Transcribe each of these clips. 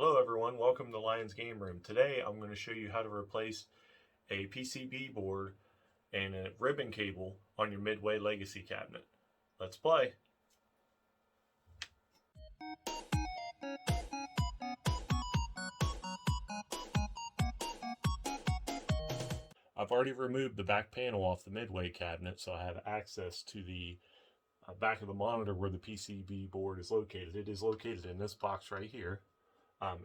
Hello everyone, welcome to Lion's Game Room. Today I'm going to show you how to replace a PCB board and a ribbon cable on your Midway Legacy cabinet. Let's play! I've already removed the back panel off the Midway cabinet, so I have access to the back of the monitor where the PCB board is located. It is located in this box right here.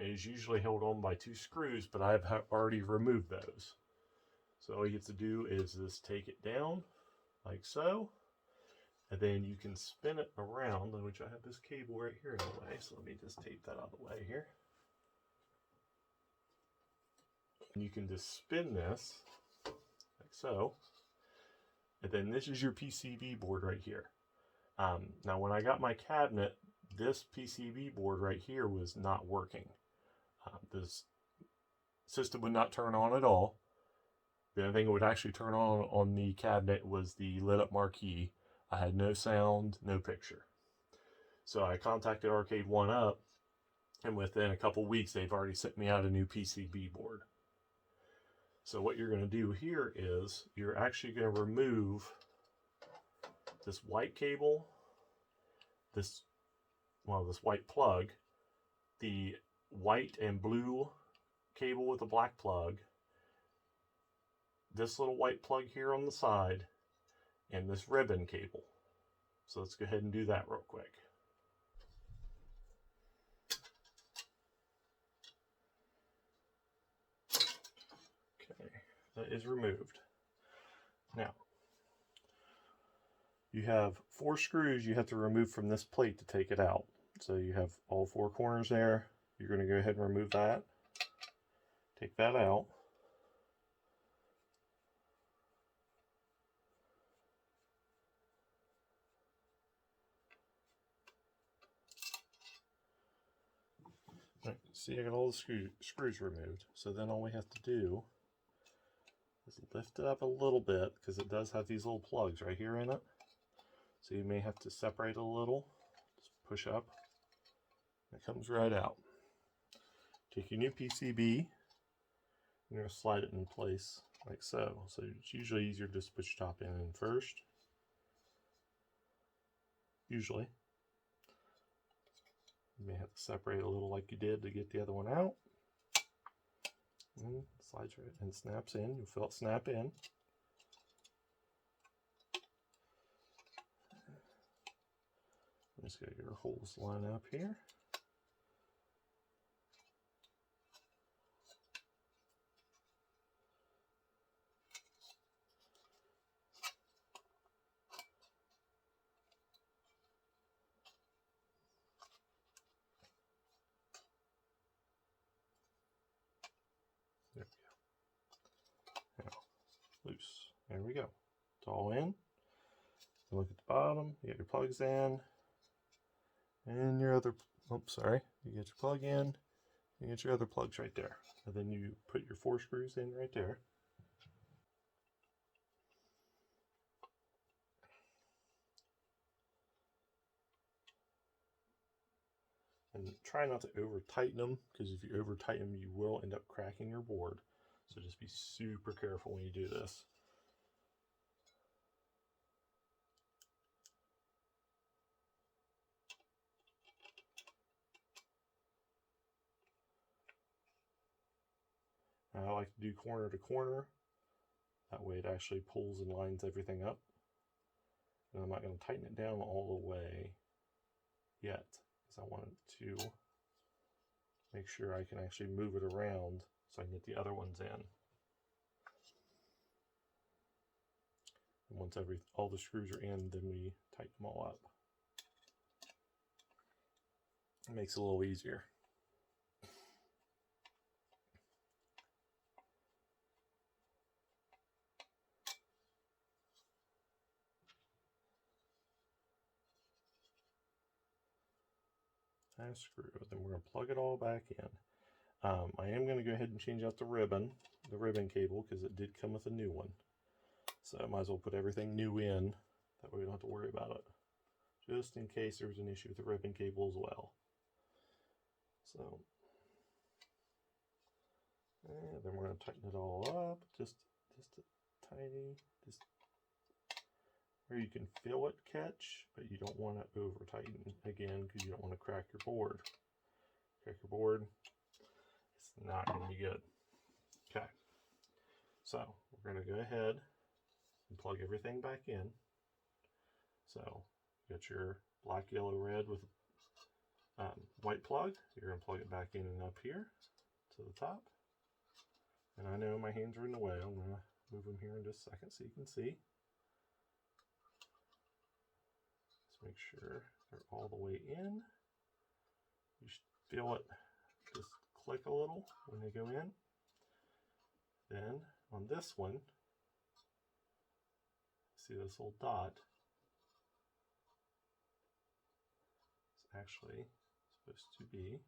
It is usually held on by 2 screws, but I've already removed those. So all you have to do is just take it down like so, and then you can spin it around, which I have this cable right here in the way, so let me just tape that out of the way here. And you can just spin this like so, and then this is your PCB board right here. Now when I got my cabinet, this PCB board right here was not working. This system would not turn on at all. The only thing that would actually turn on the cabinet was the lit up marquee. I had no sound, no picture. So I contacted Arcade1up, and within a couple weeks they've already sent me out a new PCB board. So what you're going to do here is you're actually going to remove this white cable, this white plug, the white and blue cable with the black plug, this little white plug here on the side, and this ribbon cable. So let's go ahead and do that real quick. Okay, that is removed. Now, you have 4 screws you have to remove from this plate to take it out. So you have all 4 corners there. You're going to go ahead and remove that. Take that out. Right, see, I got all the screws removed. So then all we have to do is lift it up a little bit, because it does have these little plugs right here in it. So you may have to separate a little. Just push up. It comes right out. Take your new PCB. You're going to slide it in place like so. So it's usually easier just to put your top in first. Usually. You may have to separate a little like you did to get the other one out. And slides right and snaps in. You'll feel it snap in. Just get your holes line up here. There we go. Now, loose. There we go. It's all in. Look at the bottom. You got your plugs in. And your other, oops, sorry. You get your plug in. You get your other plugs right there. And then you put your 4 screws in right there. And try not to over tighten them, because if you over tighten them, you will end up cracking your board. So just be super careful when you do this. I like to do corner to corner. That way it actually pulls and lines everything up. And I'm not going to tighten it down all the way yet, because I want it to make sure I can actually move it around so I can get the other ones in. And once all the screws are in, then we tighten them all up. It makes it a little easier. Last screw, then we're going to plug it all back in. I am going to go ahead and change out the ribbon cable, because it did come with a new one. So I might as well put everything new in, that way we don't have to worry about it. Just in case there was an issue with the ribbon cable as well. So And then we're going to tighten it all up, just a tiny, just where you can feel it catch, but you don't want to over tighten again because you don't want to crack your board. Crack your board, it's not going to be good. Okay, so we're going to go ahead and plug everything back in. So you got your black, yellow, red with white plug. You're going to plug it back in and up here to the top. And I know my hands are in the way. I'm going to move them here in just a second so you can see. Let's make sure they're all the way in. You should feel it just click a little when they go in. Then on this one, see this little dot? It's actually supposed to be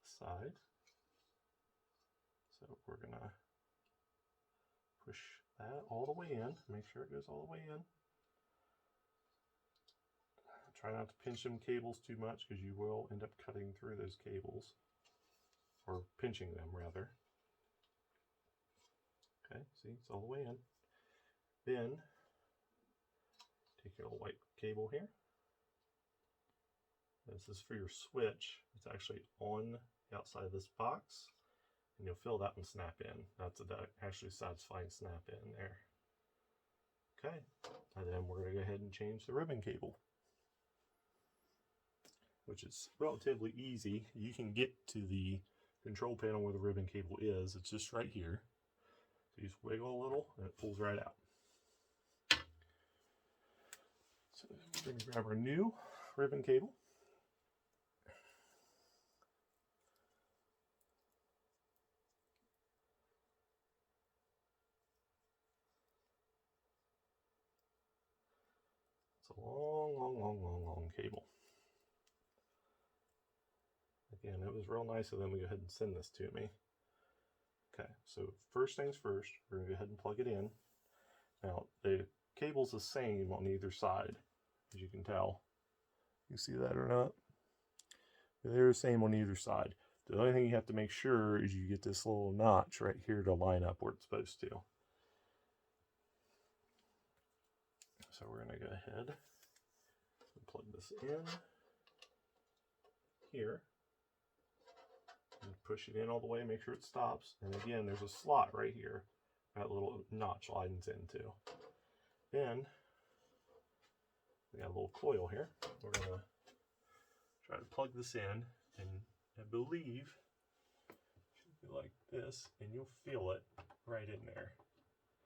the side. So we're going to push that all the way in, make sure it goes all the way in. Try not to pinch them cables too much because you will end up cutting through those cables, or pinching them rather. Okay, see, it's all the way in. Then take your little white cable here. This is for your switch. It's actually on the outside of this box. And you'll feel that one snap in. That's actually satisfying snap in there. Okay, and then we're going to go ahead and change the ribbon cable, which is relatively easy. You can get to the control panel where the ribbon cable is. It's just right here. So you just wiggle a little and it pulls right out. So we're going to grab our new ribbon cable. A long cable. Again, it was real nice of them to go ahead and send this to me. Okay, so first things first, we're going to go ahead and plug it in. Now, the cable's the same on either side, as you can tell. You see that or not? They're the same on either side. The only thing you have to make sure is you get this little notch right here to line up where it's supposed to. So we're going to go ahead and plug this in here and push it in all the way, make sure it stops. And again, there's a slot right here that little notch lines into. Then we got a little coil here. We're going to try to plug this in, and I believe it should be like this, and you'll feel it right in there.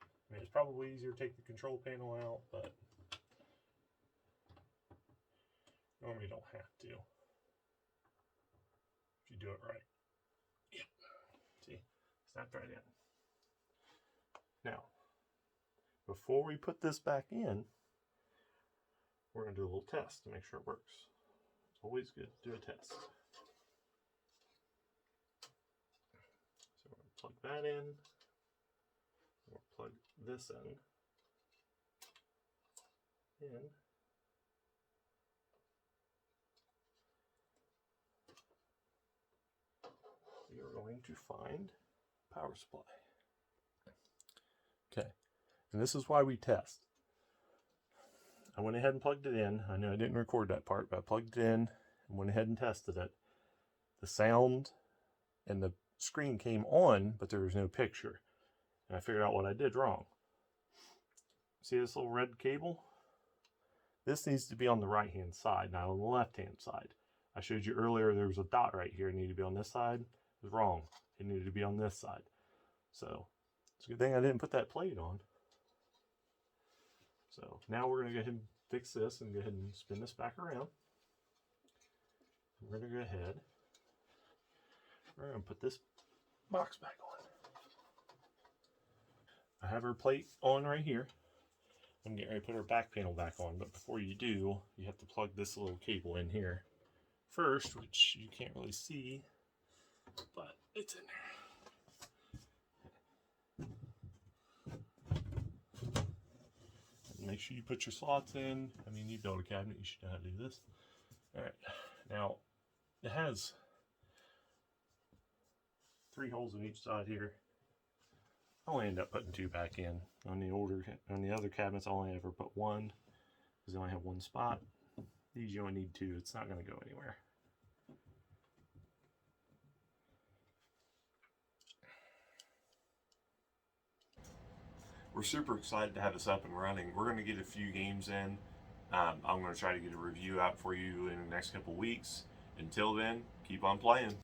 I mean, it's probably easier to take the control panel out, but normally you don't have to if you do it right. Yep. See, snapped right in. Now, before we put this back in, we're going to do a little test to make sure it works. It's always good to do a test. So we're going to plug that in. We'll plug this in. We are going to find power supply. Okay, and this is why we test. I went ahead and plugged it in. I know I didn't record that part, but I plugged it in and went ahead and tested it. The sound and the screen came on, but there was no picture. And I figured out what I did wrong. See this little red cable? This needs to be on the right-hand side, not on the left-hand side. I showed you earlier there was a dot right here. It needed to be on this side. It was wrong. It needed to be on this side. So it's a good thing I didn't put that plate on. So now we're going to go ahead and fix this and go ahead and spin this back around. We're going to go ahead. We're going to put this box back on. I have her plate on right here. I'm getting ready to put her back panel back on, but before you do, you have to plug this little cable in here first, which you can't really see, but it's in there. Make sure you put your slots in. I mean, you build a cabinet, you should know how to do this. All right, now it has 3 holes on each side here. I only end up putting 2 back in. On the other cabinets, I only ever put 1 because I only have 1 spot. These you only need 2. It's not going to go anywhere. We're super excited to have this up and running. We're going to get a few games in. I'm going to try to get a review out for you in the next couple weeks. Until then, keep on playing.